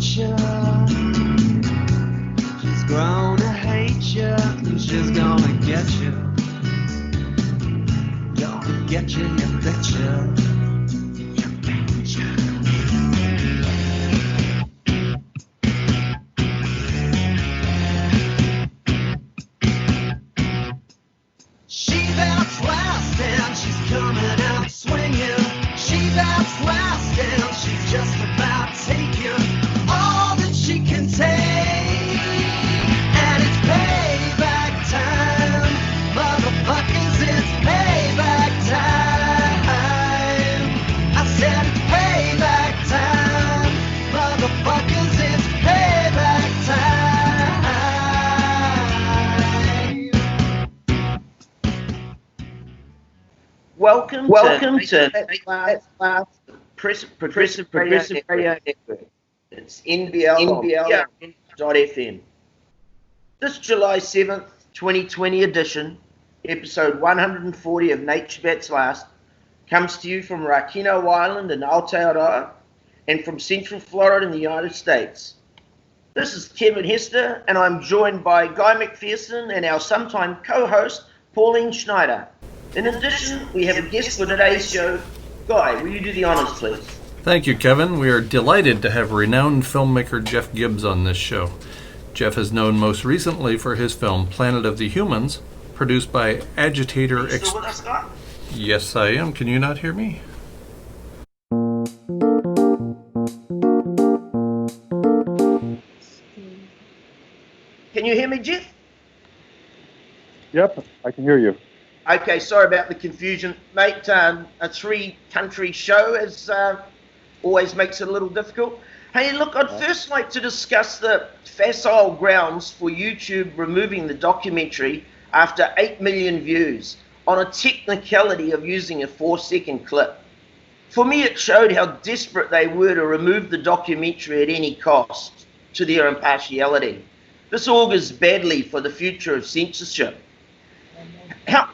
hate you. She's gonna hate you, and she's gonna get you. Gonna get you, you betcha. You betcha. She's outlast and she's coming out swinging. She's outlast and she's just about taking all that she can take. And it's payback time, motherfuckers, it's payback time. I said it's payback time, motherfuckers, it's payback time. Welcome to Progressive Radio Network. It's NBL.FM. This July 7th, 2020 edition, episode 140 of Nature Bats Last, comes to you from Rakino Island in Aotearoa and from Central Florida in the United States. This is Kevin Hester, and I'm joined by Guy McPherson and our sometime co-host, Pauline Schneider. In addition, we have a guest for today's show. Guy, will you do the honors, please? Thank you, Kevin. We are delighted to have renowned filmmaker Jeff Gibbs on this show. Jeff is known most recently for his film Planet of the Humans, produced by Agitator... Are you still with us, Guy? Yes, I am. Can you not hear me? Can you hear me, Jeff? Yep, I can hear you. Okay, sorry about the confusion. Mate, a three-country show as always makes it a little difficult. Hey, look, I'd first like to discuss the facile grounds for YouTube removing the documentary after 8 million views on a technicality of using a 4-second clip. For me, it showed how desperate they were to remove the documentary at any cost to their impartiality. This augurs badly for the future of censorship.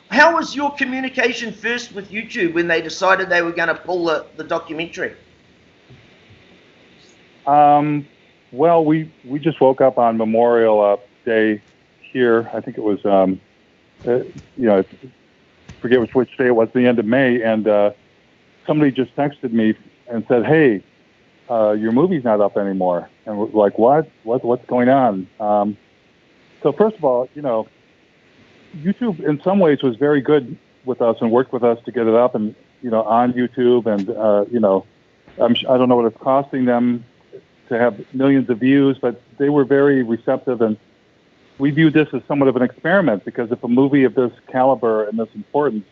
How was your communication first with YouTube when they decided they were going to pull the documentary? Well, we just woke up on Memorial Day here. I think it was, forget which day it was, the end of May, and somebody just texted me and said, "Hey, your movie's not up anymore." And we're like, "What? What's going on?" So first of all, YouTube in some ways was very good with us and worked with us to get it up and, on YouTube. And, I don't know what it's costing them to have millions of views, but they were very receptive. And we viewed this as somewhat of an experiment, because if a movie of this caliber and this importance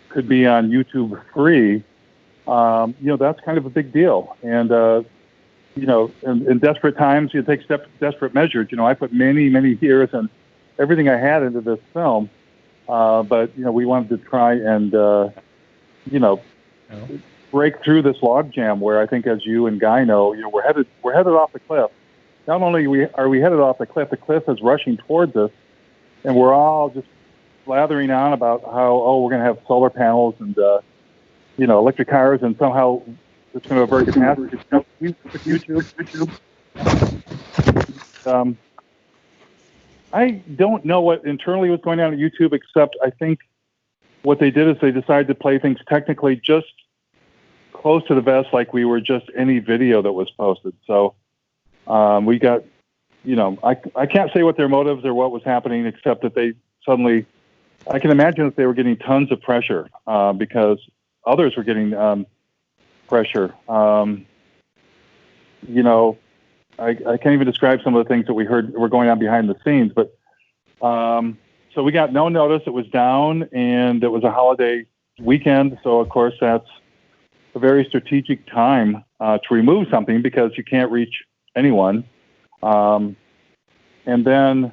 could be on YouTube free, that's kind of a big deal. And, in desperate times, you take desperate measures. I put many, many years and everything I had into this film, but we wanted to try and break through this logjam where I think, as you and Guy know, we're headed off the cliff. Not only are we headed off the cliff is rushing towards us, and we're all just blathering on about how we're going to have solar panels and electric cars, and somehow it's going to avert catastrophe. YouTube. I don't know what internally was going on at YouTube, except I think what they did is they decided to play things technically just close to the vest, like we were just any video that was posted. So we got, I can't say what their motives or what was happening, except that they suddenly, I can imagine that they were getting tons of pressure because others were getting pressure. I can't even describe some of the things that we heard were going on behind the scenes, but so we got no notice. It was down, and it was a holiday weekend, so of course that's a very strategic time to remove something, because you can't reach anyone. And then,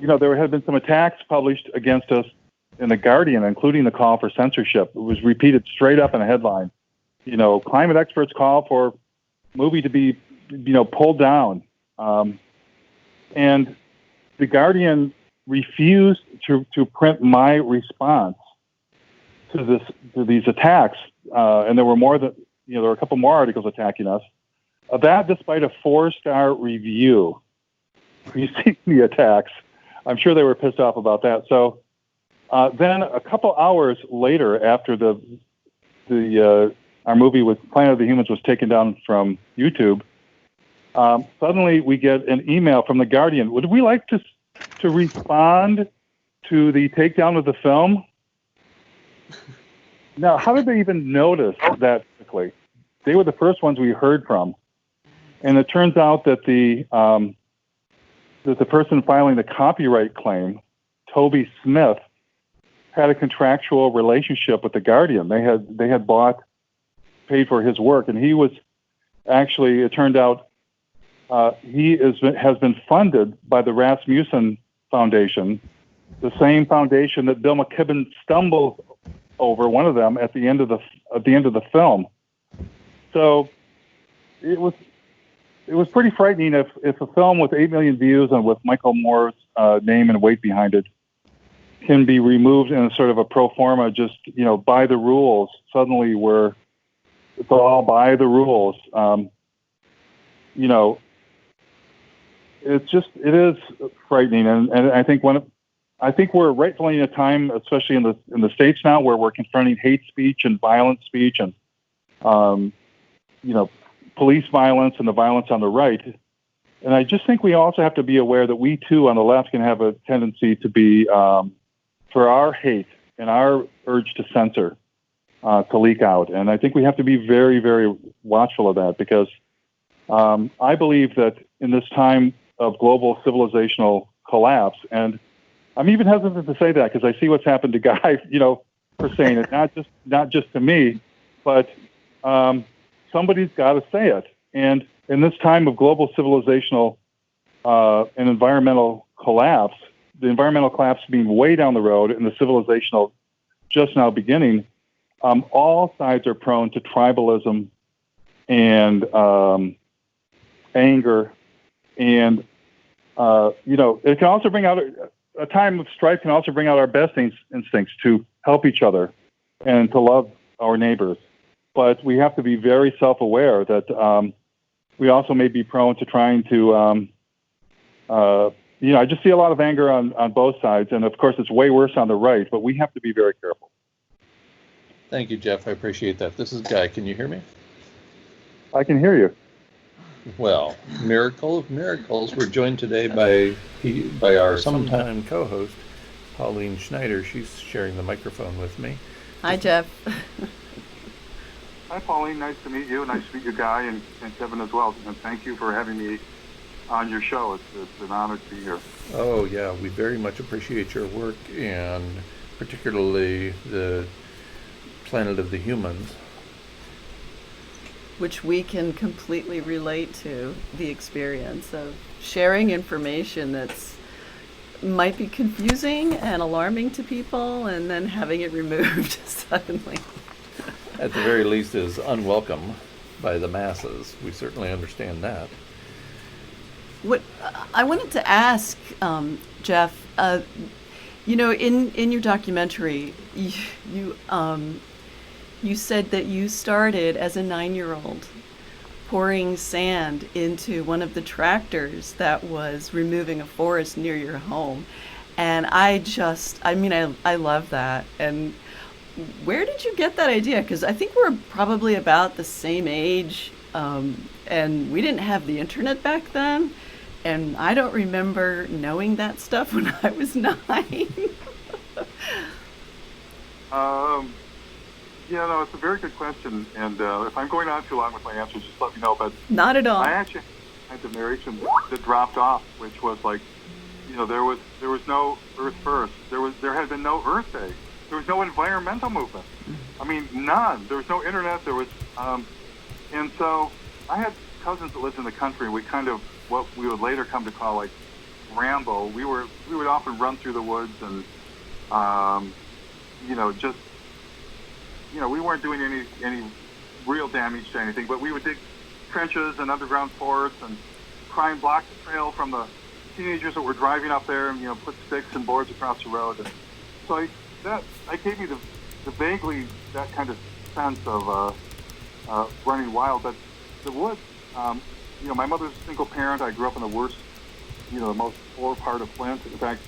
there had been some attacks published against us in The Guardian, including the call for censorship. It was repeated straight up in a headline. Climate experts call for movie to be pulled down. And The Guardian refused to print my response to these attacks. And there were more there were a couple more articles attacking us. That despite a 4-star review preceding the attacks. I'm sure they were pissed off about that. So then a couple hours later, after our movie with Planet of the Humans was taken down from YouTube, suddenly we get an email from The Guardian. Would we like to respond to the takedown of the film? Now, how did they even notice that quickly? They were the first ones we heard from. And it turns out that the person filing the copyright claim, Toby Smith, had a contractual relationship with The Guardian. They had paid for his work, and he was actually, it turned out, he has been funded by the Rasmussen Foundation, the same foundation that Bill McKibben stumbles over, one of them, at the end of the film. So it was pretty frightening if a film with 8 million views and with Michael Moore's name and weight behind it can be removed in a sort of a pro forma, just, by the rules. Suddenly it's all by the rules. It is frightening. And I think we're rightfully in a time, especially in the States now, where we're confronting hate speech and violent speech and, police violence and the violence on the right. And I just think we also have to be aware that we too on the left can have a tendency to be, for our hate and our urge to censor, to leak out. And I think we have to be very, very watchful of that, because I believe that in this time of global civilizational collapse, and I'm even hesitant to say that because I see what's happened to Guy, for saying it, not just to me, but somebody's got to say it. And in this time of global civilizational and environmental collapse, the environmental collapse being way down the road and the civilizational just now beginning, all sides are prone to tribalism and anger. And, it can also bring out a time of strife can also bring out our best instincts to help each other and to love our neighbors. But we have to be very self-aware that we also may be prone to trying to, I just see a lot of anger on both sides. And, of course, it's way worse on the right, but we have to be very careful. Thank you, Jeff. I appreciate that. This is Guy. Can you hear me? I can hear you. Well, miracle of miracles. We're joined today by our sometime co-host, Pauline Schneider. She's sharing the microphone with me. Hi, Jeff. Hi, Pauline. Nice to meet you. Nice to meet you, Guy, and Kevin as well. And thank you for having me on your show. It's an honor to be here. Oh, yeah. We very much appreciate your work, and particularly the Planet of the Humans, which we can completely relate to, the experience of sharing information that's might be confusing and alarming to people, and then having it removed suddenly. At the very least, is unwelcome by the masses. We certainly understand that. What I wanted to ask, Jeff, in your documentary, you said that you started as a 9-year-old pouring sand into one of the tractors that was removing a forest near your home. And I love that. And where did you get that idea? Because I think we're probably about the same age, and we didn't have the internet back then. And I don't remember knowing that stuff when I was 9. It's a very good question. And if I'm going on too long with my answers, just let me know. But not at all. I actually had the narration that dropped off, which was like, there was no Earth First. There had been no Earth Day. There was no environmental movement. I mean, none. There was no internet. There was, and so I had cousins that lived in the country. We kind of what we would later come to call like ramble. We would often run through the woods and, we weren't doing any real damage to anything, but we would dig trenches and underground forts and try and block the trail from the teenagers that were driving up there and, put sticks and boards across the road. And so I gave me the vaguely that kind of sense of running wild, but the woods my mother's a single parent. I grew up in the worst, the most poor part of Flint. In fact,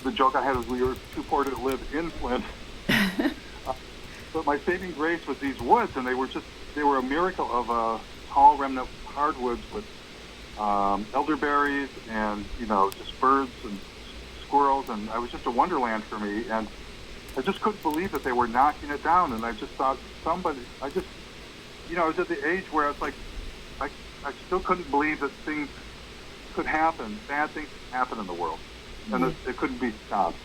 the joke I had was we were too poor to live in Flint. But my saving grace was these woods, and they were a miracle of tall remnant hardwoods with elderberries and, just birds and squirrels, and it was just a wonderland for me. And I just couldn't believe that they were knocking it down, and I just thought I was at the age where it's like, I still couldn't believe that things could happen, bad things happen in the world, and it couldn't be stopped.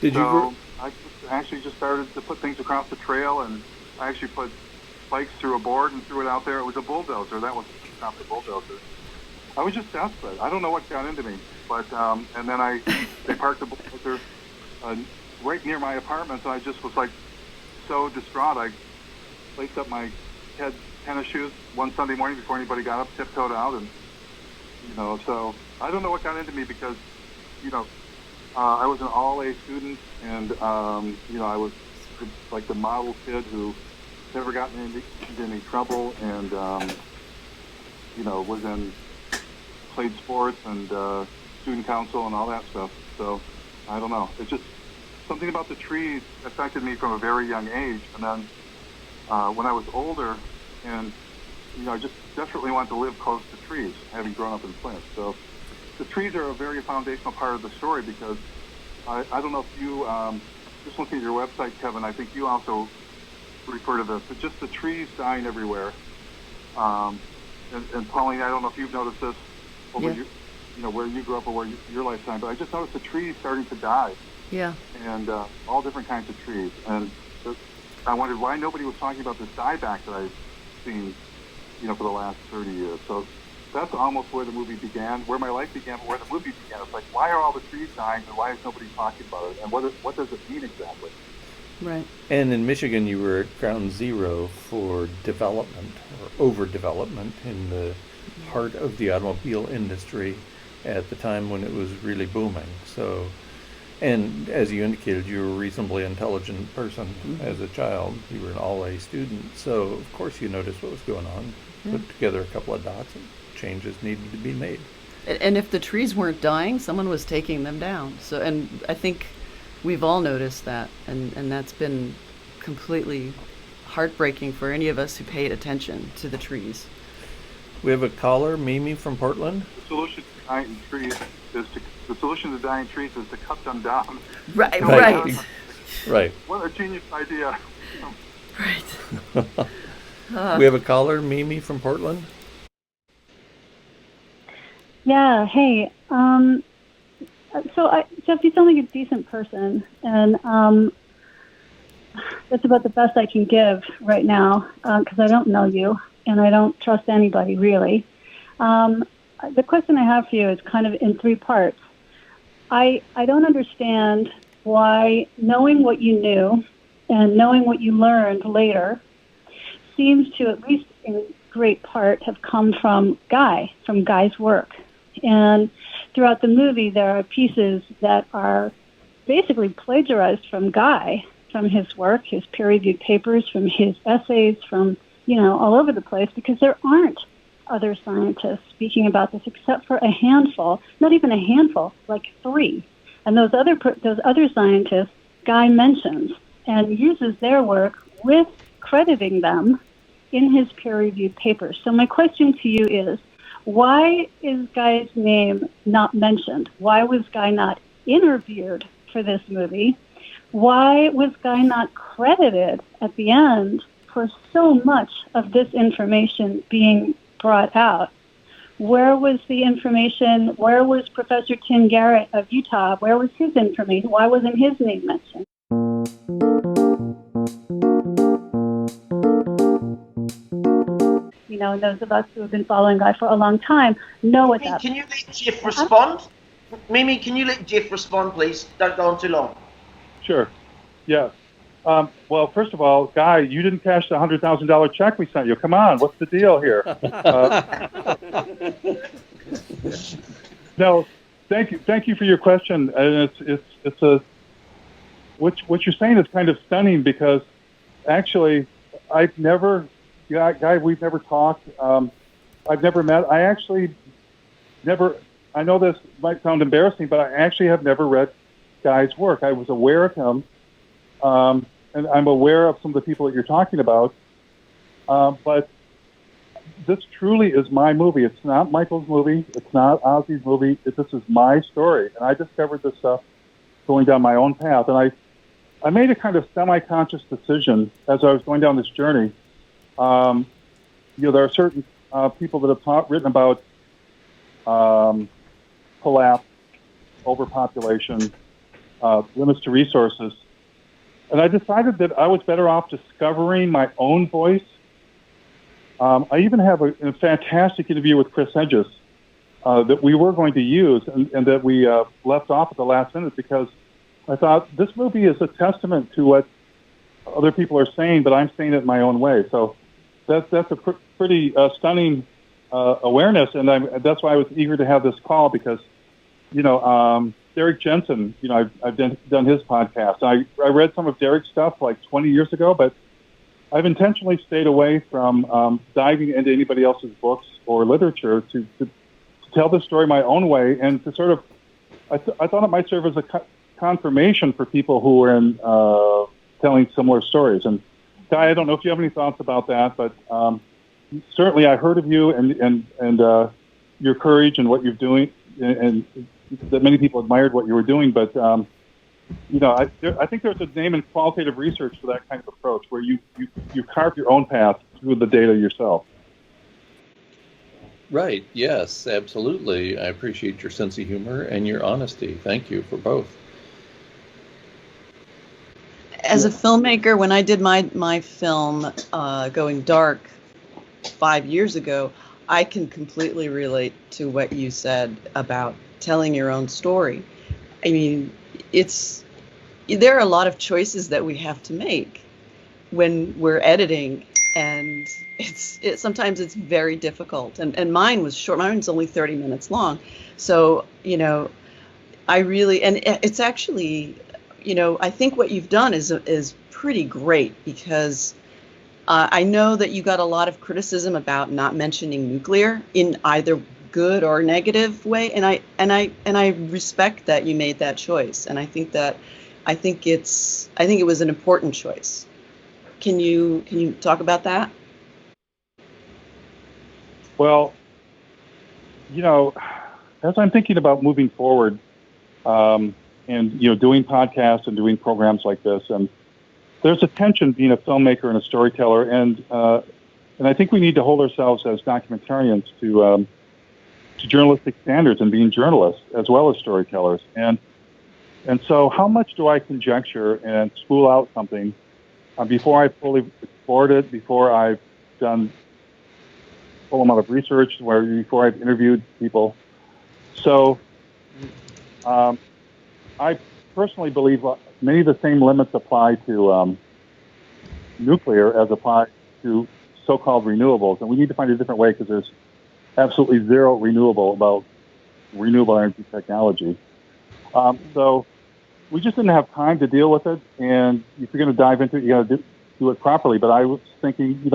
I actually just started to put things across the trail, and I actually put spikes through a board and threw it out there. It was a bulldozer. That was not the bulldozer. I was just desperate. I don't know what got into me, but and then they parked the bulldozer right near my apartment, and I just was like so distraught. I laced up my head tennis shoes one Sunday morning before anybody got up, tiptoed out, and so I don't know what got into me because I was an all-A student, and I was like the model kid who never got into any trouble, and played sports and student council and all that stuff. So I don't know. It's just something about the trees affected me from a very young age, and then when I was older, and I just desperately wanted to live close to trees, having grown up in Flint. So the trees are a very foundational part of the story because I don't know if you, just looking at your website, Kevin, I think you also refer to this, but just the trees dying everywhere. And Pauline, I don't know if you've noticed this over where you grew up or where your lifetime, but I just noticed the trees starting to die. Yeah. And all different kinds of trees. And I wondered why nobody was talking about this dieback that I've seen, for the last 30 years. So that's almost where the movie began, where my life began, but where the movie began. It's like, why are all the trees dying, and why is nobody talking about it, and what does it mean exactly? Right. And in Michigan, you were at ground zero for development or overdevelopment in the heart of the automobile industry at the time when it was really booming. So, and as you indicated, you were a reasonably intelligent person as a child. You were an all-A student, so of course you noticed what was going on, put together a couple of dots, and changes needed to be made. And if the trees weren't dying, someone was taking them down. So, and I think we've all noticed that, and that's been completely heartbreaking for any of us who paid attention to the trees. We have a caller, Mimi from Portland. The solution to dying trees is to cut them down. Right. Right. What a genius idea. Right. We have a caller, Mimi from Portland. Yeah, hey. Jeff, you sound like a decent person, and that's about the best I can give right now, because I don't know you, and I don't trust anybody, really. The question I have for you is kind of in three parts. I don't understand why knowing what you knew and knowing what you learned later seems to, at least in great part, have come from Guy's work. And throughout the movie, there are pieces that are basically plagiarized from Guy, from his work, his peer-reviewed papers, from his essays, from, all over the place, because there aren't other scientists speaking about this except for a handful, not even a handful, like 3. And those other scientists, Guy mentions and uses their work with crediting them in his peer-reviewed papers. So my question to you is, why is Guy's name not mentioned? Why was Guy not interviewed for this movie? Why was Guy not credited at the end for so much of this information being brought out? Where was the information? Where was Professor Tim Garrett of Utah? Where was his information? Why wasn't his name mentioned? And those of us who have been following Guy for a long time know what that. Can you let Jeff respond? Mimi, can you let Jeff respond, please? Don't go on too long. Sure. Yes. Well, first of all, Guy, you didn't cash the $100,000 check we sent you. Come on, what's the deal here? No, thank you for your question. And what you're saying is kind of stunning because actually, Guy, we've never talked. I've never met. I actually never. I know this might sound embarrassing, but I actually have never read Guy's work. I was aware of him, and I'm aware of some of the people that you're talking about. But this truly is my movie. It's not Michael's movie. It's not Ozzy's movie. This is my story. And I discovered this stuff going down my own path. And I made a kind of semi-conscious decision as I was going down this journey. There are certain people that have written about collapse, overpopulation, limits to resources. And I decided that I was better off discovering my own voice. I even have a fantastic interview with Chris Hedges that we were going to use and that we left off at the last minute because I thought this movie is a testament to what other people are saying, but I'm saying it in my own way. So that's a pretty stunning awareness, and that's why I was eager to have this call because, Derek Jensen, I've done his podcast. I read some of Derek's stuff like 20 years ago, but I've intentionally stayed away from diving into anybody else's books or literature to tell the story my own way and to sort of, I thought it might serve as a confirmation for people who are in telling similar stories. And Guy, I don't know if you have any thoughts about that, but certainly I heard of you and your courage and what you're doing, and that many people admired what you were doing. But I think there's a name in qualitative research for that kind of approach, where you carve your own path through the data yourself. Right. Yes, absolutely. I appreciate your sense of humor and your honesty. Thank you for both. As a filmmaker, when I did my film, Going Dark, 5 years ago, I can completely relate to what you said about telling your own story. I mean, there are a lot of choices that we have to make when we're editing, and sometimes it's very difficult. And mine was short. Mine's only 30 minutes long. So, I really, and it's actually, I think what you've done is pretty great because I know that you got a lot of criticism about not mentioning nuclear in either good or negative way, and I respect that you made that choice, and I think it was an important choice. Can you talk about that? Well, as I'm thinking about moving forward, and doing podcasts and doing programs like this, and there's a tension being a filmmaker and a storyteller, and I think we need to hold ourselves as documentarians to journalistic standards and being journalists as well as storytellers. And so how much do I conjecture and spool out something before I've fully explored it, before I've done full amount of research, before I've interviewed people? So I personally believe many of the same limits apply to nuclear as apply to so-called renewables, and we need to find a different way because there's absolutely zero renewable energy technology. So we just didn't have time to deal with it, and if you're going to dive into it, you got to do it properly. But I was thinking,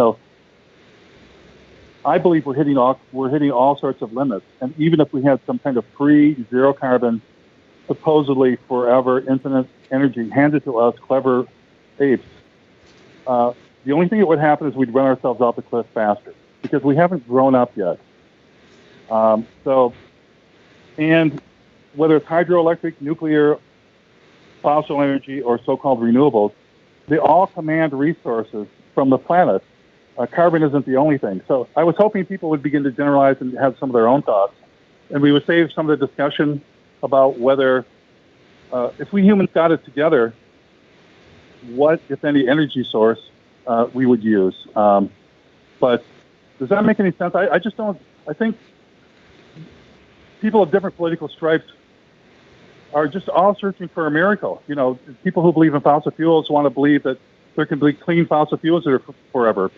I believe we're hitting all sorts of limits, and even if we had some kind of free, zero carbon, supposedly forever infinite energy handed to us, clever apes, the only thing that would happen is we'd run ourselves off the cliff faster because we haven't grown up yet. And whether it's hydroelectric, nuclear, fossil energy, or so-called renewables, they all command resources from the planet. Carbon isn't the only thing. So I was hoping people would begin to generalize and have some of their own thoughts, and we would save some of the discussion about whether, if we humans got it together, what, if any, energy source we would use. But does that make any sense? I just don't. I think people of different political stripes are just all searching for a miracle. People who believe in fossil fuels want to believe that there can be clean fossil fuels that are forever.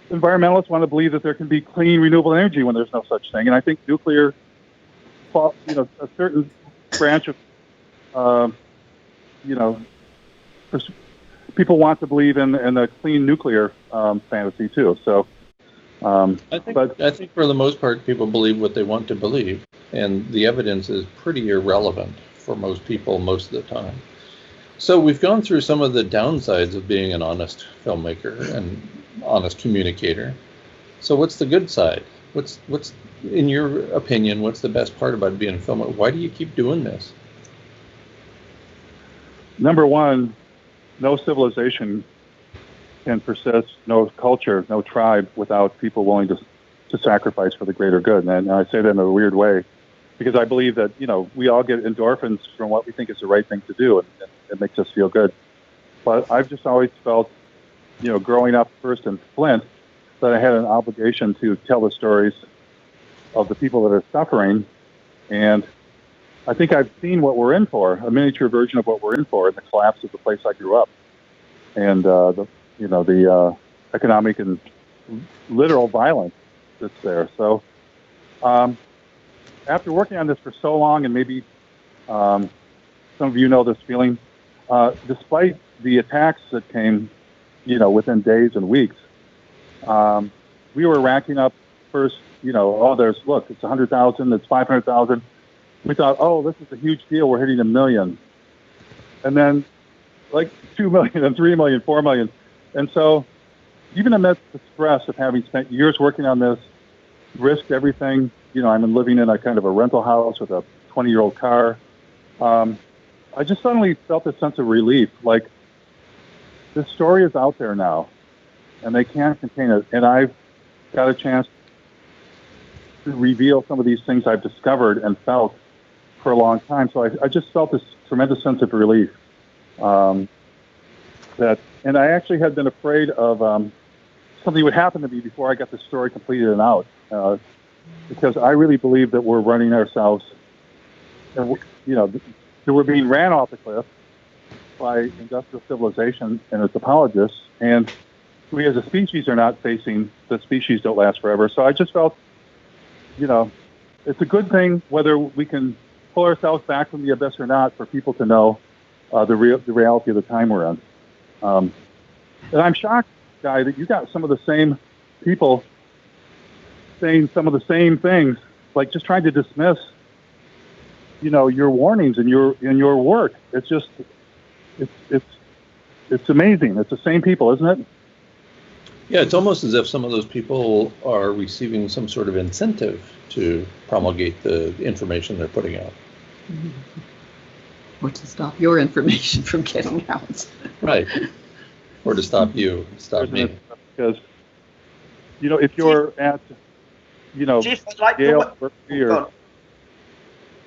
Environmentalists want to believe that there can be clean renewable energy when there's no such thing. And I think nuclear, a certain branch of, people want to believe in a clean nuclear fantasy too. So But I think for the most part, people believe what they want to believe, and the evidence is pretty irrelevant for most people most of the time. So we've gone through some of the downsides of being an honest filmmaker and honest communicator. So what's the good side? What's in your opinion, what's the best part about being a filmmaker? Why do you keep doing this? number one, no civilization can persist, no culture, no tribe without people willing to sacrifice for the greater good. And I say that in a weird way because I believe that, we all get endorphins from what we think is the right thing to do, and it makes us feel good. But I've just always felt, growing up first in Flint, that I had an obligation to tell the stories of the people that are suffering. And I think I've seen what we're in for, a miniature version of what we're in for in the collapse of the place I grew up. And the economic and literal violence that's there. So after working on this for so long, and maybe some of you know this feeling, despite the attacks that came, within days and weeks, we were racking up first, it's 100,000, it's 500,000. We thought, this is a huge deal. We're hitting 1 million. And then like 2 million and 3 million, 4 million. And so even amidst the stress of having spent years working on this, risked everything, I'm living in a kind of a rental house with a 20-year-old car. I just suddenly felt a sense of relief. Like, this story is out there now, and they can't contain it. And I've got a chance to reveal some of these things I've discovered and felt for a long time. So I just felt this tremendous sense of relief. And I actually had been afraid of something would happen to me before I got the story completed and out, because I really believe that we're running ourselves, that we're being ran off the cliff by industrial civilization and its apologists, and we as a species are not facing the species don't last forever. So I just felt, it's a good thing whether we can pull ourselves back from the abyss or not for people to know the reality of the time we're in. And I'm shocked, Guy, that you got some of the same people saying some of the same things, like just trying to dismiss, your warnings and your work. It's just, it's amazing. It's the same people, isn't it? Yeah, it's almost as if some of those people are receiving some sort of incentive to promulgate the information they're putting out. Or to stop your information from getting out. Right. Or to stop you, stop me. Because, if you're at, Jeff, I'd like Yale, Berkeley, or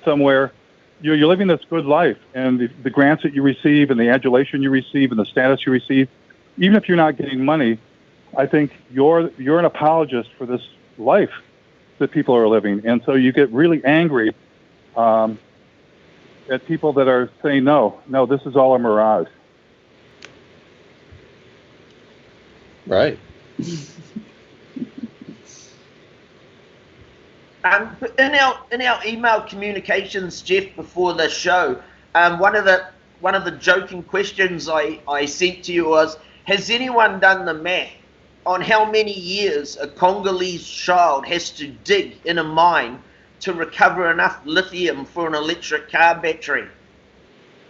somewhere, you're living this good life, and the grants that you receive and the adulation you receive and the status you receive, even if you're not getting money, I think you're an apologist for this life that people are living. And so you get really angry at people that are saying, no, this is all a mirage. Right. In our email communications, Jeff, before the show, one of the joking questions I sent to you was, has anyone done the math on how many years a Congolese child has to dig in a mine to recover enough lithium for an electric car battery?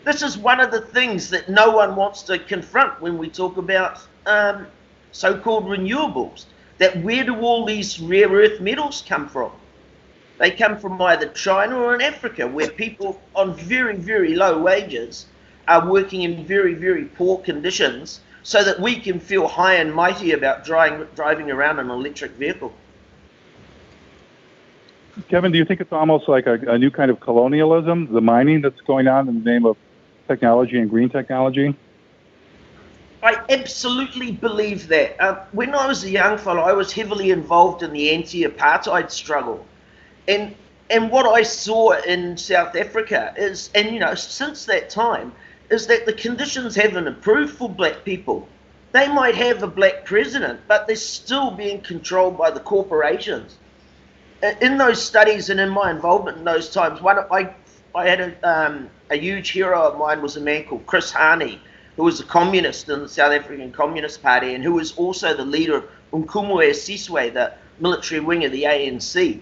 This is one of the things that no one wants to confront when we talk about so-called renewables. That where do all these rare earth metals come from? They come from either China or in Africa, where people on very, very low wages are working in very, very poor conditions so that we can feel high and mighty about driving around an electric vehicle. Kevin, do you think it's almost like a new kind of colonialism, the mining that's going on in the name of technology and green technology? I absolutely believe that. When I was a young fellow, I was heavily involved in the anti-apartheid struggle. And what I saw in South Africa is, and since that time, is that the conditions haven't improved for black people. They might have a black president, but they're still being controlled by the corporations. In those studies and in my involvement in those times, I had a huge hero of mine was a man called Chris Harney, who was a communist in the South African Communist Party and who was also the leader of Umkhumbulo Siswe, the military wing of the ANC.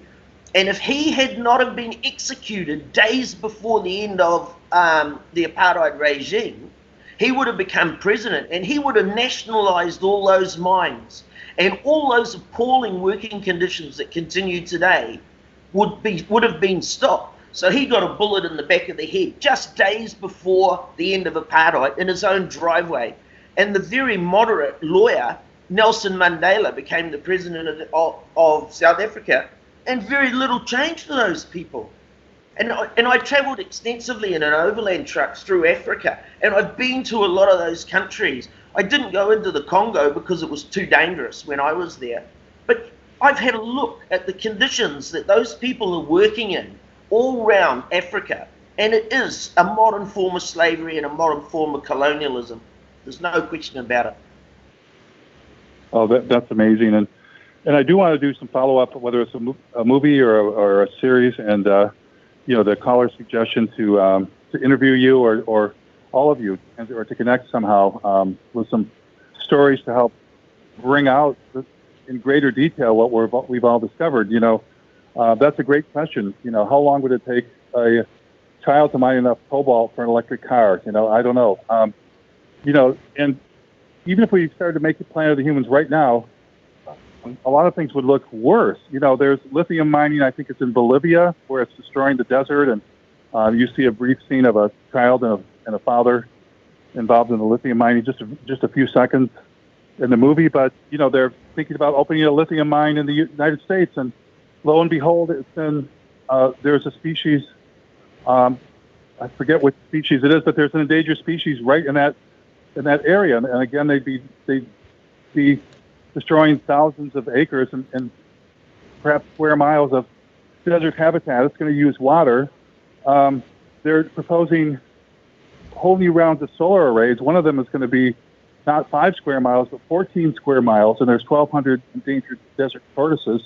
And if he had not have been executed days before the end of the apartheid regime, he would have become president and he would have nationalized all those mines, and all those appalling working conditions that continue today would have been stopped. So he got a bullet in the back of the head just days before the end of apartheid in his own driveway. And the very moderate lawyer, Nelson Mandela, became the president of South Africa, and very little changed for those people. And I travelled extensively in an overland trucks through Africa, and I've been to a lot of those countries. I didn't go into the Congo because it was too dangerous when I was there. But I've had a look at the conditions that those people are working in all around Africa, and it is a modern form of slavery and a modern form of colonialism. There's no question about it. Oh, that's amazing. And I do want to do some follow-up, whether it's a movie or a series, and the caller's suggestion to interview you or all of you, or to connect somehow with some stories to help bring out in greater detail what we've all discovered. That's a great question. How long would it take a child to mine enough cobalt for an electric car? I don't know. And even if we started to make the Planet of the Humans right now, a lot of things would look worse. There's lithium mining, I think it's in Bolivia, where it's destroying the desert, and you see a brief scene of a child and a father involved in the lithium mining, just a few seconds in the movie. But, they're thinking about opening a lithium mine in the United States, and lo and behold, it's in, there's a species, I forget what species it is, but there's an endangered species right in that area. And again, they'd be destroying thousands of acres and perhaps square miles of desert habitat. It's going to use water. They're proposing whole new rounds of solar arrays. One of them is going to be not 5 square miles, but 14 square miles, and there's 1,200 endangered desert tortoises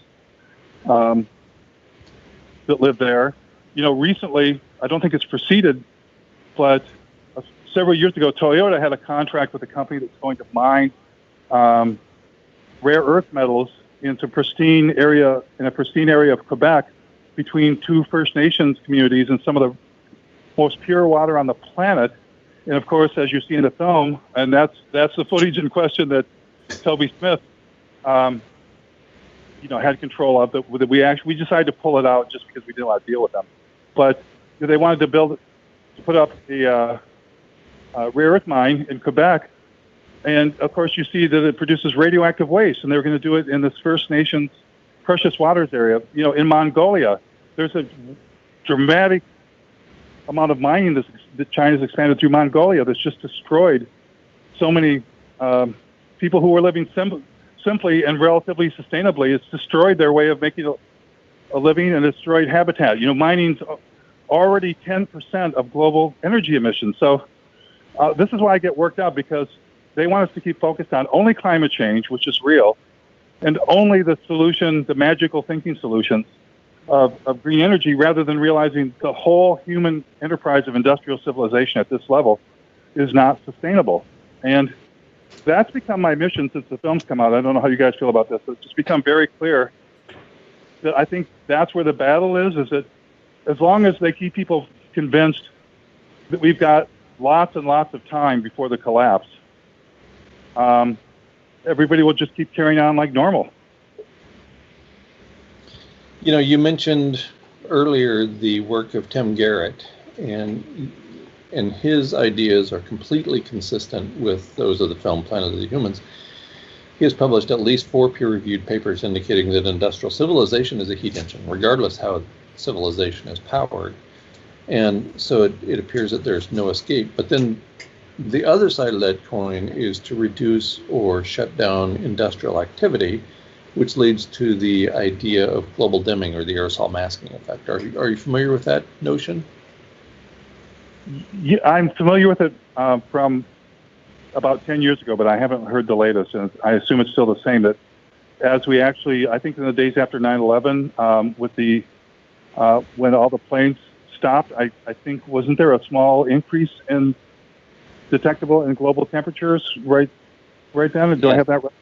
that live there. Recently, I don't think it's proceeded, but several years ago, Toyota had a contract with a company that's going to mine rare earth metals in a pristine area of Quebec between 2 First Nations communities and some of the most pure water on the planet. And of course, as you see in the film, and that's the footage in question that Toby Smith, had control of. We decided to pull it out just because we didn't want to deal with them. But they wanted to put up a rare earth mine in Quebec. And, of course, you see that it produces radioactive waste, and they're going to do it in this First Nations precious waters area. In Mongolia, there's a dramatic amount of mining that China's expanded through Mongolia that's just destroyed so many people who were living simply and relatively sustainably. It's destroyed their way of making a living and destroyed habitat. Mining's already 10% of global energy emissions. So this is why I get worked out, because they want us to keep focused on only climate change, which is real, and only the solution, the magical thinking solutions of green energy, rather than realizing the whole human enterprise of industrial civilization at this level is not sustainable. And that's become my mission since the film's come out. I don't know how you guys feel about this. It's just become very clear that I think that's where the battle is that as long as they keep people convinced that we've got lots and lots of time before the collapse, everybody will just keep carrying on like normal. You mentioned earlier the work of Tim Garrett, and his ideas are completely consistent with those of the film Planet of the Humans. He has published at least 4 peer-reviewed papers indicating that industrial civilization is a heat engine, regardless how civilization is powered. And so it appears that there's no escape. But then the other side of that coin is to reduce or shut down industrial activity, which leads to the idea of global dimming or the aerosol masking effect. Are you familiar with that notion? Yeah, I'm familiar with it from about 10 years ago, but I haven't heard the latest, and I assume it's still the same. That as we actually, I think in the days after 9/11, with the when all the planes stopped, I think wasn't there a small increase in detectable in global temperatures right then? Do I have that right?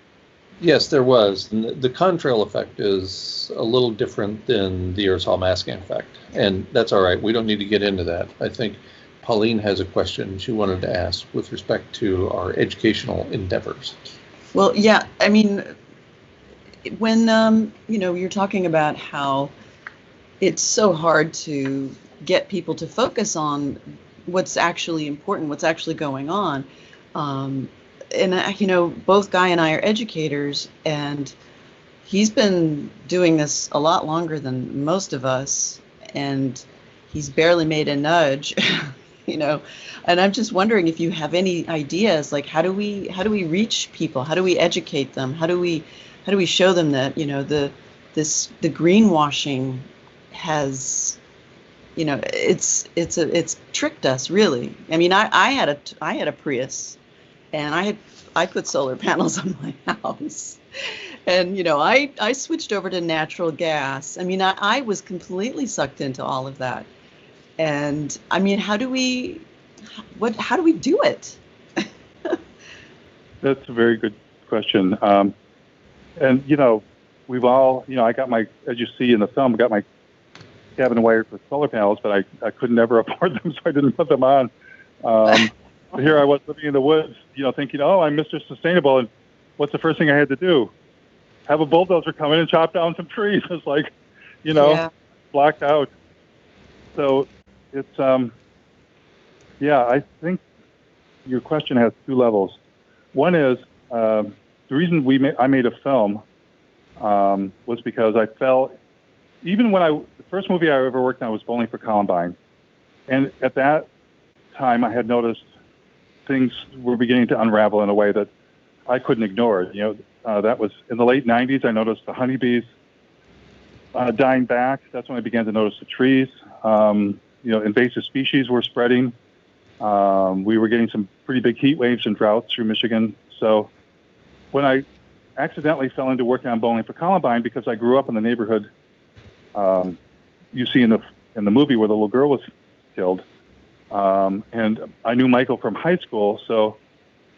Yes, there was. And the contrail effect is a little different than the aerosol masking effect. And that's all right. We don't need to get into that. I think Pauline has a question she wanted to ask with respect to our educational endeavors. Well, yeah, I mean, when, you're talking about how it's so hard to get people to focus on what's actually important, what's actually going on. And both Guy and I are educators, and he's been doing this a lot longer than most of us, and he's barely made a nudge, and I'm just wondering if you have any ideas, like how do we reach people? How do we educate them? How do we show them that, the greenwashing has, it's tricked us, really. I mean, I had a Prius, and I put solar panels on my house, and I switched over to natural gas. I mean, I was completely sucked into all of that, and I mean, how do we do it? That's a very good question. And we've all, I got my, as you see in the film, I got my cabin wired with solar panels, but I could never afford them, so I didn't put them on. Here I was living in the woods, thinking, oh, I'm Mr. Sustainable, and what's the first thing I had to do? Have a bulldozer come in and chop down some trees. It's like, blocked out. So it's, I think your question has two levels. One is, the reason I made a film was because I felt, even when the first movie I ever worked on was Bowling for Columbine, and at that time I had noticed things were beginning to unravel in a way that I couldn't ignore. That was in the late 90s. I noticed the honeybees dying back. That's when I began to notice the trees. Invasive species were spreading. We were getting some pretty big heat waves and droughts through Michigan. So when I accidentally fell into working on Bowling for Columbine, because I grew up in the neighborhood you see in the movie where the little girl was killed, and I knew Michael from high school, so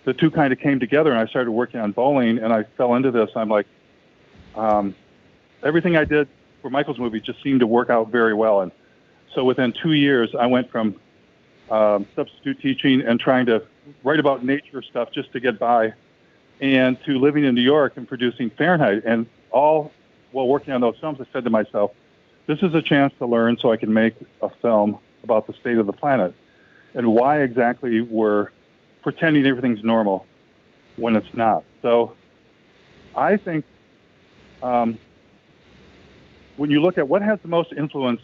the two kind of came together, and I started working on bowling, and I fell into this. I'm like, everything I did for Michael's movie just seemed to work out very well, and so within 2 years, I went from substitute teaching and trying to write about nature stuff just to get by, and to living in New York and producing Fahrenheit. And all while working on those films, I said to myself, this is a chance to learn so I can make a film about the state of the planet and why exactly we're pretending everything's normal when it's not. So I think when you look at what has the most influence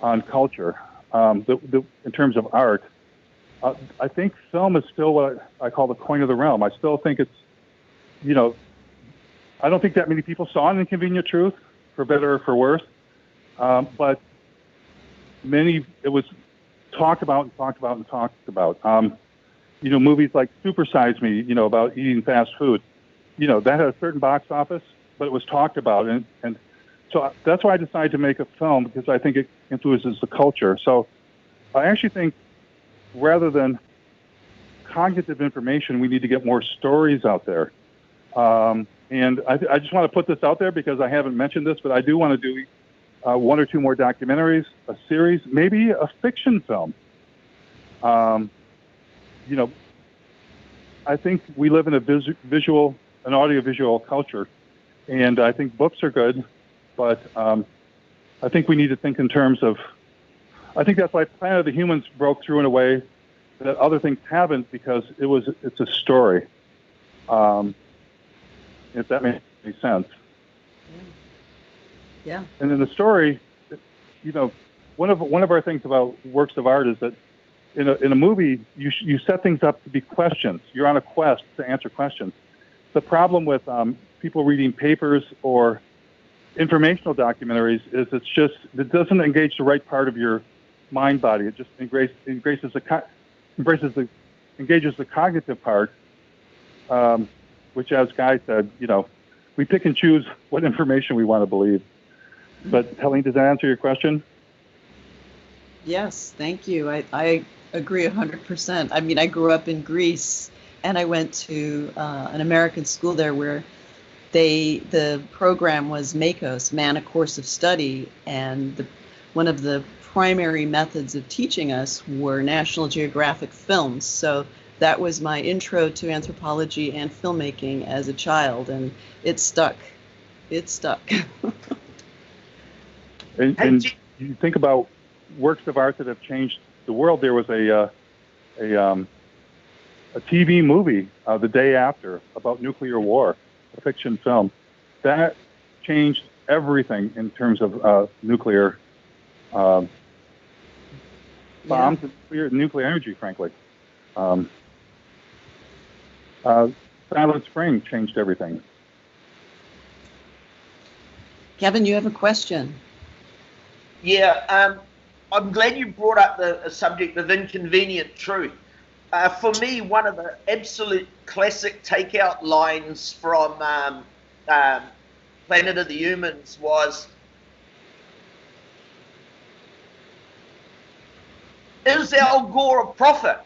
on culture, in terms of art, I think film is still what I call the coin of the realm. I still think it's, I don't think that many people saw An Inconvenient Truth, for better or for worse, but it was talked about and talked about and talked about. Movies like Super Size Me, about eating fast food, that had a certain box office, but it was talked about. And so that's why I decided to make a film, because I think it influences the culture. So I actually think rather than cognitive information, we need to get more stories out there. And I just want to put this out there because I haven't mentioned this, but I do want to do one or two more documentaries, a series, maybe a fiction film. I think we live in a an audiovisual culture, and I think books are good, but I think we need to think in terms of, I think that's why Planet of the Humans broke through in a way that other things haven't, because it's a story. If that makes any sense. Yeah. And in the story, one of our things about works of art is that in a movie, you set things up to be questions. You're on a quest to answer questions. The problem with people reading papers or informational documentaries is it doesn't engage the right part of your mind body. It just engages the cognitive part, which, as Guy said, we pick and choose what information we want to believe. But Helene, does that answer your question? Yes, thank you. I agree 100%. I mean, I grew up in Greece, and I went to an American school there where the program was MAKOS, Man a Course of Study, and one of the primary methods of teaching us were National Geographic films. So that was my intro to anthropology and filmmaking as a child, and it stuck. It stuck. And you think about works of art that have changed the world. There was a TV movie the day after about nuclear war, a fiction film that changed everything in terms of nuclear bombs and nuclear energy. Frankly, Silent Spring changed everything. Kevin, you have a question. Yeah, I'm glad you brought up the subject of inconvenient truth. For me, one of the absolute classic takeout lines from Planet of the Humans was, "Is Al Gore a prophet?"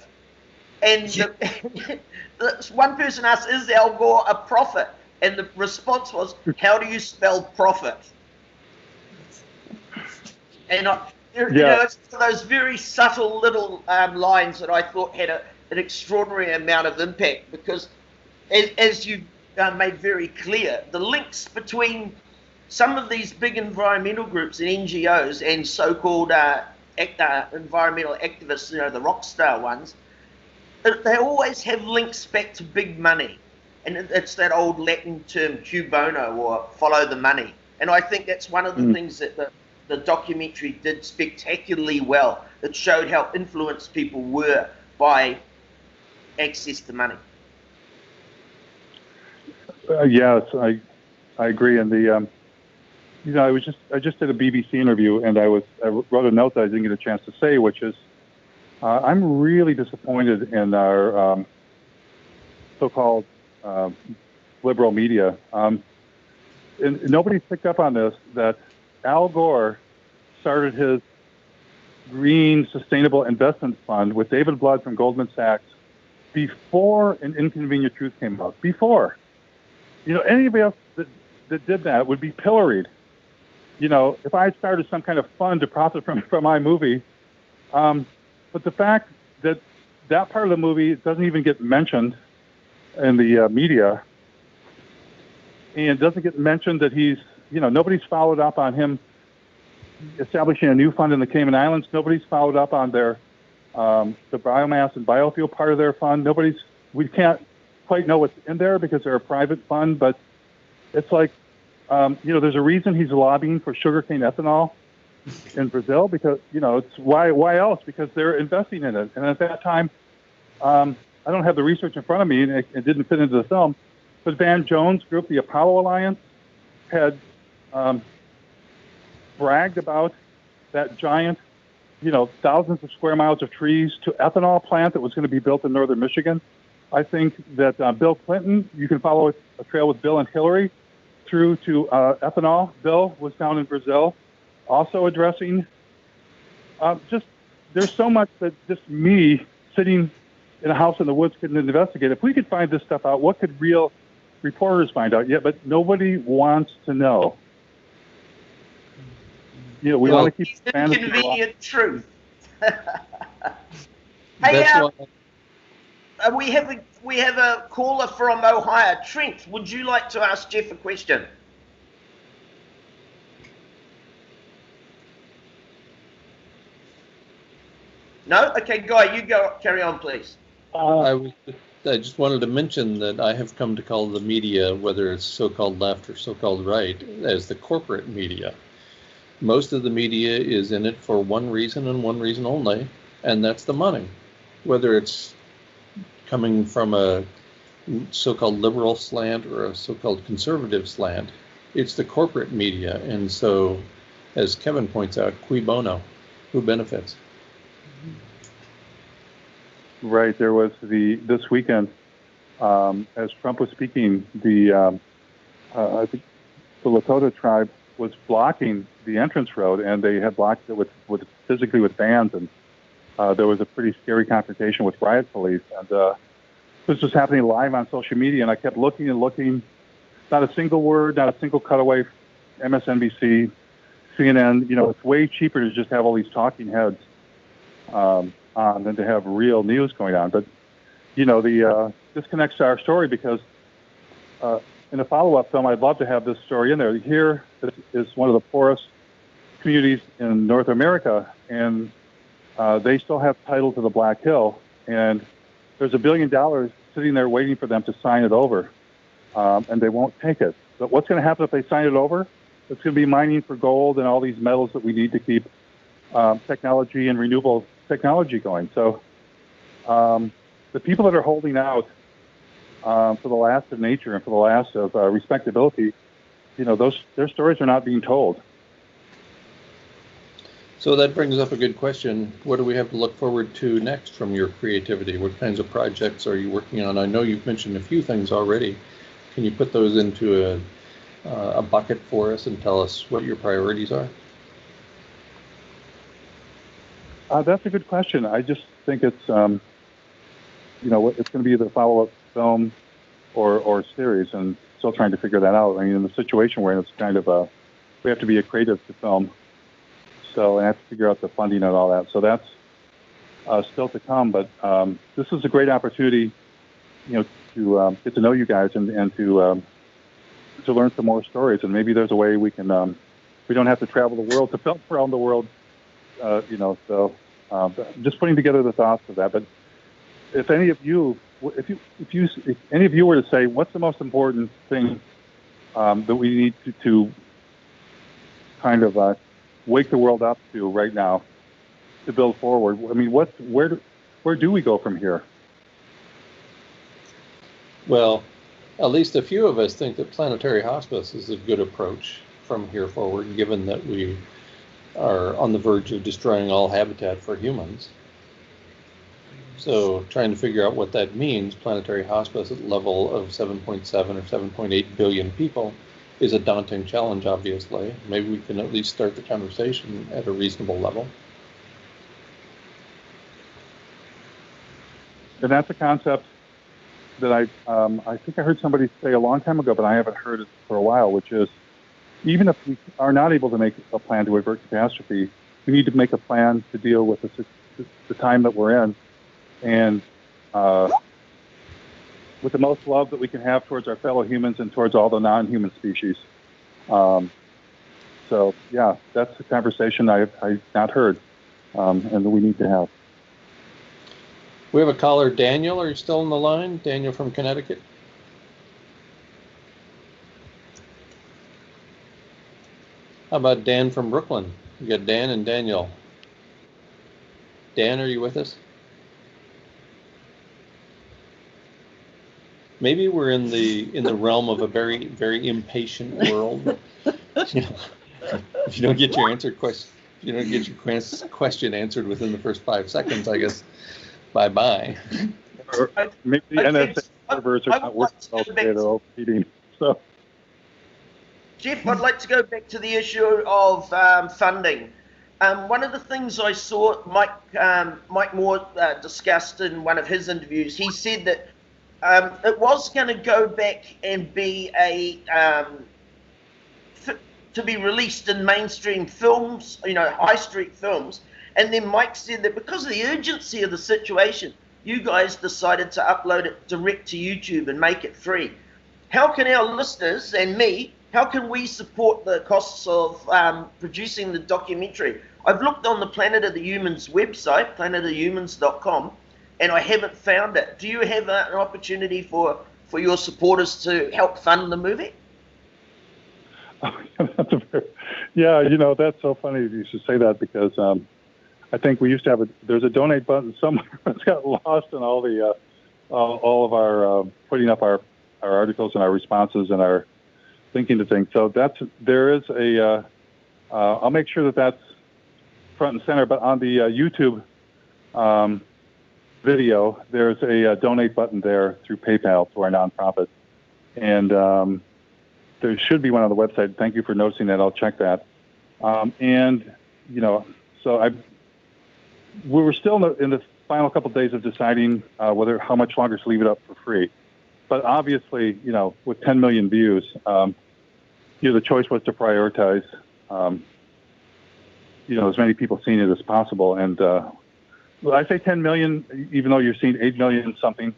And one person asked, "Is Al Gore a prophet?" And the response was, "How do you spell prophet?" And it's those very subtle little lines that I thought had an extraordinary amount of impact, because as you made very clear, the links between some of these big environmental groups and NGOs and so-called environmental activists, the rock star ones, they always have links back to big money. And it's that old Latin term, cui bono, or follow the money. And I think that's one of the things that the documentary did spectacularly well. It showed how influenced people were by access to money. Yes, I agree. And I just did a BBC interview, and I wrote a note that I didn't get a chance to say, which is, I'm really disappointed in our so-called liberal media. And nobody's picked up on this, that Al Gore started his Green Sustainable Investment Fund with David Blood from Goldman Sachs before An Inconvenient Truth came out. Before. Anybody else that did that would be pilloried. If I started some kind of fund to profit from my movie, but the fact that part of the movie doesn't even get mentioned in the media, and doesn't get mentioned that he's, nobody's followed up on him establishing a new fund in the Cayman Islands. Nobody's followed up on their the biomass and biofuel part of their fund. We can't quite know what's in there because they're a private fund, but it's like, there's a reason he's lobbying for sugarcane ethanol in Brazil, because, it's why else? Because they're investing in it. And at that time, I don't have the research in front of me, and it didn't fit into the film, but Van Jones' group, the Apollo Alliance, had bragged about that giant, thousands of square miles of trees to ethanol plant that was going to be built in northern Michigan. I think that Bill Clinton, you can follow a trail with Bill and Hillary through to ethanol. Bill was down in Brazil also addressing there's so much that just me sitting in a house in the woods couldn't investigate. If we could find this stuff out, what could real reporters find out? Yeah, but nobody wants to know. We want to keep inconvenient truth. That's why we have a caller from Ohio. Trent, would you like to ask Jeff a question? No? Okay, Guy, you go. Carry on, please. I just wanted to mention that I have come to call the media, whether it's so-called left or so-called right, as the corporate media. Most of the media is in it for one reason and one reason only, and that's the money. Whether it's coming from a so-called liberal slant or a so-called conservative slant, it's the corporate media. And so, as Kevin points out, cui bono, who benefits? Right. There was this weekend, as Trump was speaking, I think the Lakota tribe was blocking the entrance road, and they had blocked it with physically with bands, and there was a pretty scary confrontation with riot police, and this was happening live on social media, and I kept looking and looking. Not a single word, not a single cutaway. MSNBC, CNN. It's way cheaper to just have all these talking heads on than to have real news going on. But this connects to our story because in a follow-up film, I'd love to have this story in there. Here is one of the poorest communities in North America, and they still have title to the Black Hill, and there's $1 billion sitting there waiting for them to sign it over, and they won't take it. But what's going to happen if they sign it over? It's going to be mining for gold and all these metals that we need to keep technology and renewable technology going. So the people that are holding out for the last of nature and for the last of respectability, their stories are not being told. So that brings up a good question. What do we have to look forward to next from your creativity? What kinds of projects are you working on? I know you've mentioned a few things already. Can you put those into a bucket for us and tell us what your priorities are? That's a good question. I just think it's, it's going to be the follow-up film or series, and still trying to figure that out. I mean, in the situation we're in, it's kind of we have to be a creative to film. So I have to figure out the funding and all that. So that's still to come. But this is a great opportunity, to get to know you guys and to learn some more stories. And maybe there's a way we can we don't have to travel the world to film around the world. So just putting together the thoughts of that. But if any of you, if any of you were to say, what's the most important thing that we need to kind of wake the world up to right now to build forward? I mean, where do we go from here? Well, at least a few of us think that planetary hospice is a good approach from here forward, given that we are on the verge of destroying all habitat for humans. So trying to figure out what that means, planetary hospice at the level of 7.7 or 7.8 billion people, is a daunting challenge, obviously. Maybe we can at least start the conversation at a reasonable level. And that's a concept that I think I heard somebody say a long time ago, but I haven't heard it for a while, which is even if we are not able to make a plan to avert catastrophe, we need to make a plan to deal with the time that we're in, and with the most love that we can have towards our fellow humans and towards all the non-human species. So yeah, that's a conversation I've not heard, and that we need to have. We have a caller, Daniel. Are you still on the line? Daniel from Connecticut. How about Dan from Brooklyn? We got Dan and Daniel. Dan, are you with us? Maybe we're in the realm of a very, very impatient world. If you don't get your question answered within the first 5 seconds, I guess bye-bye. Or maybe the NSA servers are not working well today, they're overheating. So, Jeff, I'd like to go back to the issue of funding. One of the things I saw Mike Moore discussed in one of his interviews, he said that it was going to go back and be to be released in mainstream films, high street films. And then Mike said that because of the urgency of the situation, you guys decided to upload it direct to YouTube and make it free. How can our listeners and me, how can we support the costs of producing the documentary? I've looked on the Planet of the Humans website, planetofthehumans.com, and I haven't found it. Do you have an opportunity for your supporters to help fund the movie? Yeah, that's so funny you should say that, because I think we used to have there's a donate button somewhere that's got lost in all the all of our putting up our articles and our responses and our linking to things. So there is a I'll make sure that that's front and center. But on the YouTube video, there's a donate button there through PayPal to our nonprofit, and there should be one on the website. Thank you for noticing that. I'll check that. So we were still in the final couple of days of deciding how much longer to leave it up for free. But obviously, with 10 million views, the choice was to prioritize, as many people seeing it as possible. And I say 10 million, even though you're seeing 8 million something.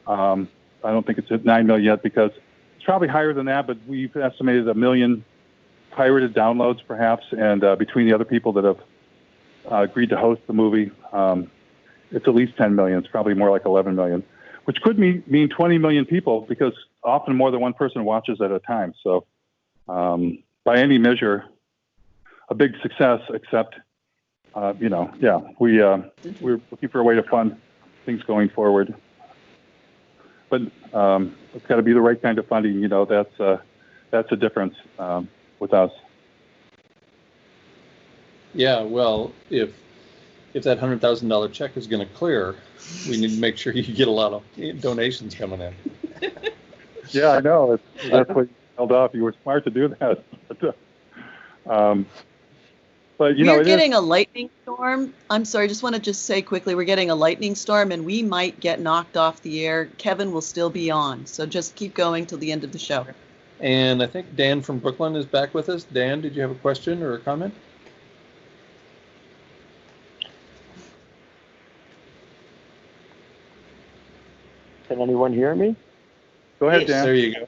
I don't think it's at 9 million yet because it's probably higher than that, but we've estimated 1 million pirated downloads perhaps. And between the other people that have agreed to host the movie, it's at least 10 million. It's probably more like 11 million, which could mean 20 million people because often more than one person watches at a time. So by any measure, a big success, except, we're looking for a way to fund things going forward. But it's got to be the right kind of funding. That's a difference with us. Yeah, well, if that $100,000 check is going to clear, we need to make sure you get a lot of donations coming in. Yeah, I know. That's what you held off. You were smart to do that. But we're getting a lightning storm. I'm sorry, just want to say quickly, we're getting a lightning storm, and we might get knocked off the air. Kevin will still be on, so just keep going till the end of the show. And I think Dan from Brooklyn is back with us. Dan, did you have a question or a comment? Can anyone hear me? Go ahead, Dan. There you go.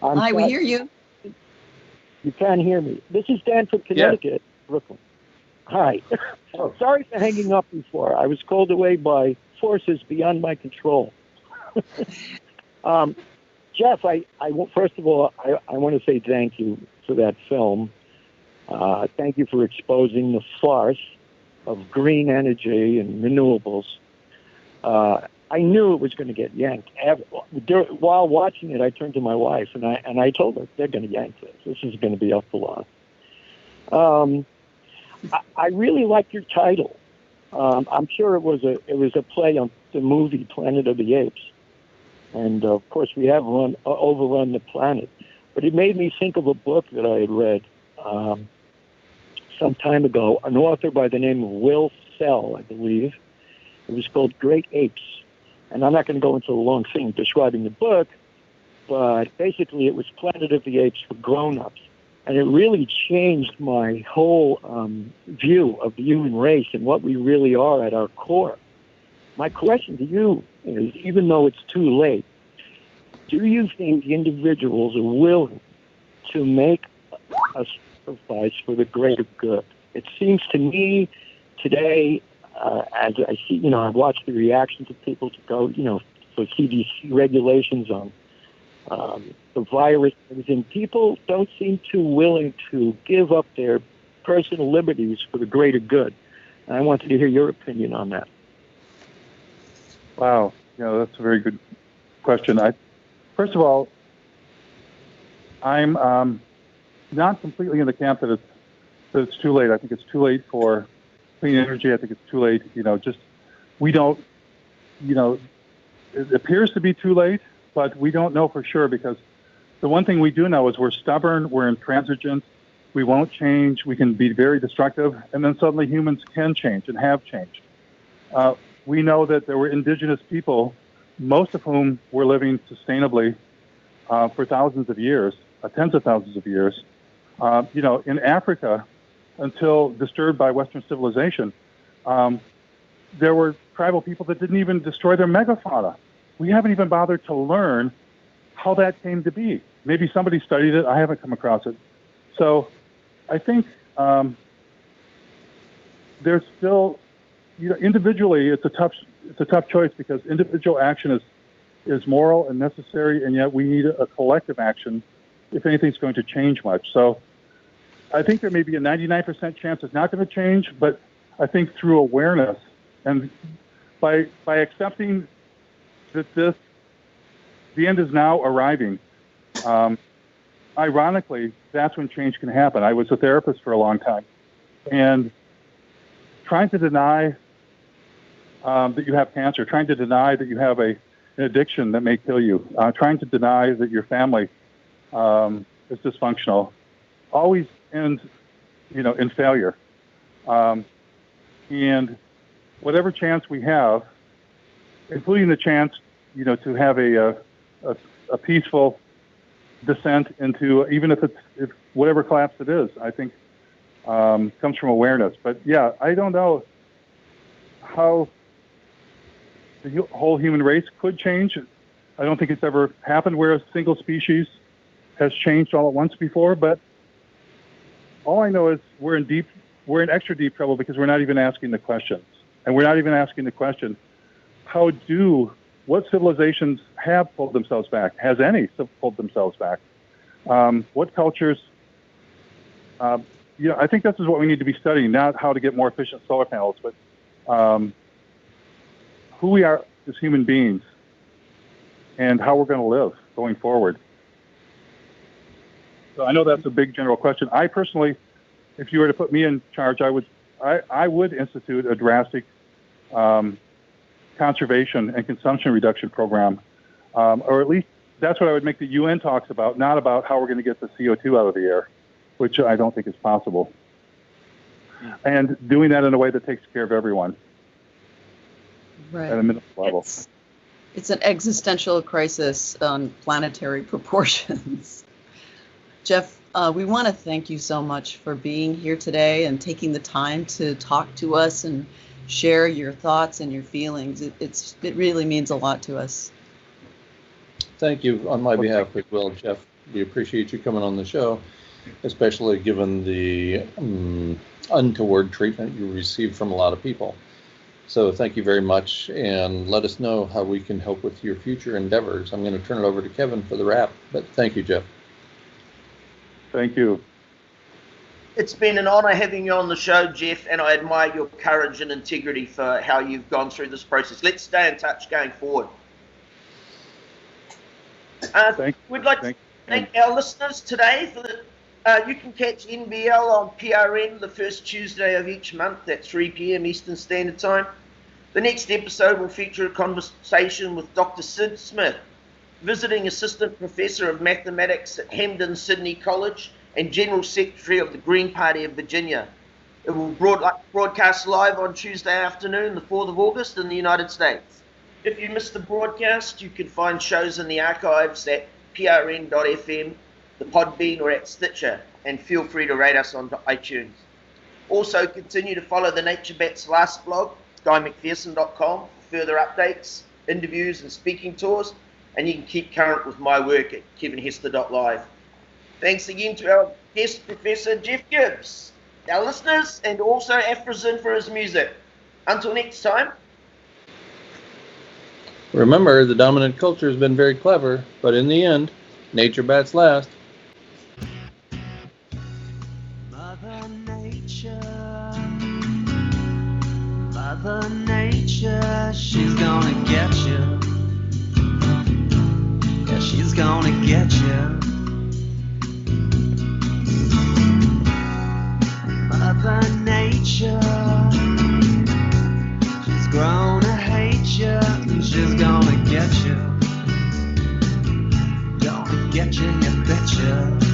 Hi, we hear you. You can hear me. This is Dan from Connecticut, Brooklyn. Hi. Sorry for hanging up before. I was called away by forces beyond my control. Jeff, first of all, I want to say thank you for that film. Thank you for exposing the farce of green energy and renewables. I knew it was going to get yanked. While watching it, I turned to my wife and I told her they're going to yank this. This is going to be up for law. I really liked your title. I'm sure it was a play on the movie Planet of the Apes, and of course we have overrun the planet. But it made me think of a book that I had read some time ago. An author by the name of Will Sell, I believe. It was called Great Apes. And I'm not going to go into a long thing describing the book, but basically it was Planet of the Apes for grown-ups. And it really changed my whole view of the human race and what we really are at our core. My question to you is, even though it's too late, do you think individuals are willing to make a sacrifice for the greater good? It seems to me today, as I see, I've watched the reactions of people to go, for CDC regulations on the virus and everything. People don't seem too willing to give up their personal liberties for the greater good. And I wanted to hear your opinion on that. Wow. That's a very good question. First of all, I'm not completely in the camp that it's too late. I think it's too late for clean energy. I think it's too late. We don't, it appears to be too late, but we don't know for sure because the one thing we do know is we're stubborn, we're intransigent, we won't change, we can be very destructive, and then suddenly humans can change and have changed. We know that there were indigenous people, most of whom were living sustainably for thousands of years, tens of thousands of years. In Africa, until disturbed by Western civilization, there were tribal people that didn't even destroy their megafauna. We haven't even bothered to learn how that came to be. Maybe somebody studied it. I haven't come across it. So I think there's still, individually, it's a tough choice because individual action is moral and necessary, and yet we need a collective action if anything's going to change much. So I think there may be a 99% chance it's not going to change, but I think through awareness and by accepting that the end is now arriving, ironically, that's when change can happen. I was a therapist for a long time, and trying to deny that you have cancer, trying to deny that you have an addiction that may kill you, trying to deny that your family is dysfunctional, always ends in failure. And whatever chance we have, including the chance, to have a peaceful descent into, even if whatever collapse it is, I think comes from awareness. But yeah, I don't know how the whole human race could change. I don't think it's ever happened where a single species has changed all at once before, but all I know is we're in extra deep trouble because we're not even asking the questions. And we're not even asking the question, what civilizations have pulled themselves back? Has any pulled themselves back? What cultures? I think this is what we need to be studying, not how to get more efficient solar panels, but who we are as human beings and how we're going to live going forward. So I know that's a big general question. I personally, if you were to put me in charge, I would institute a drastic conservation and consumption reduction program, or at least that's what I would make the UN talks about, not about how we're going to get the CO2 out of the air, which I don't think is possible. And doing that in a way that takes care of everyone Right. at a minimal level. It's an existential crisis on planetary proportions. Jeff, we want to thank you so much for being here today and taking the time to talk to us and share your thoughts and your feelings. It really means a lot to us. Thank you on my behalf as well, Jeff. We appreciate you coming on the show, especially given the untoward treatment you received from a lot of people. So thank you very much, and let us know how we can help with your future endeavors. I'm going to turn it over to Kevin for the wrap, but thank you, Jeff. Thank you. It's been an honor having you on the show, Jeff, and I admire your courage and integrity for how you've gone through this process. Let's stay in touch going forward. We'd like to thank our listeners today for you can catch NBL on PRN the first Tuesday of each month at 3 p.m. Eastern Standard Time. The next episode will feature a conversation with Dr. Sid Smith, visiting assistant professor of mathematics at Hampden Sydney College and General Secretary of the Green Party of Virginia. It will broadcast live on Tuesday afternoon, the 4th of August in the United States. If you missed the broadcast, you can find shows in the archives at prn.fm, the Podbean, or at Stitcher, and feel free to rate us on iTunes. Also, continue to follow the Nature Bat's last blog, GuyMcPherson.com, for further updates, interviews, and speaking tours, and you can keep current with my work at kevinhester.live. Thanks again to our guest professor, Jeff Gibbs, our listeners, and also Afrazin for his music. Until next time. Remember, the dominant culture has been very clever, but in the end, nature bats last. Mother Nature, she's gonna get you. Yeah, she's gonna get you. Mother Nature, she's grown to hate you, and she's gonna get you. Gonna get you, you betcha.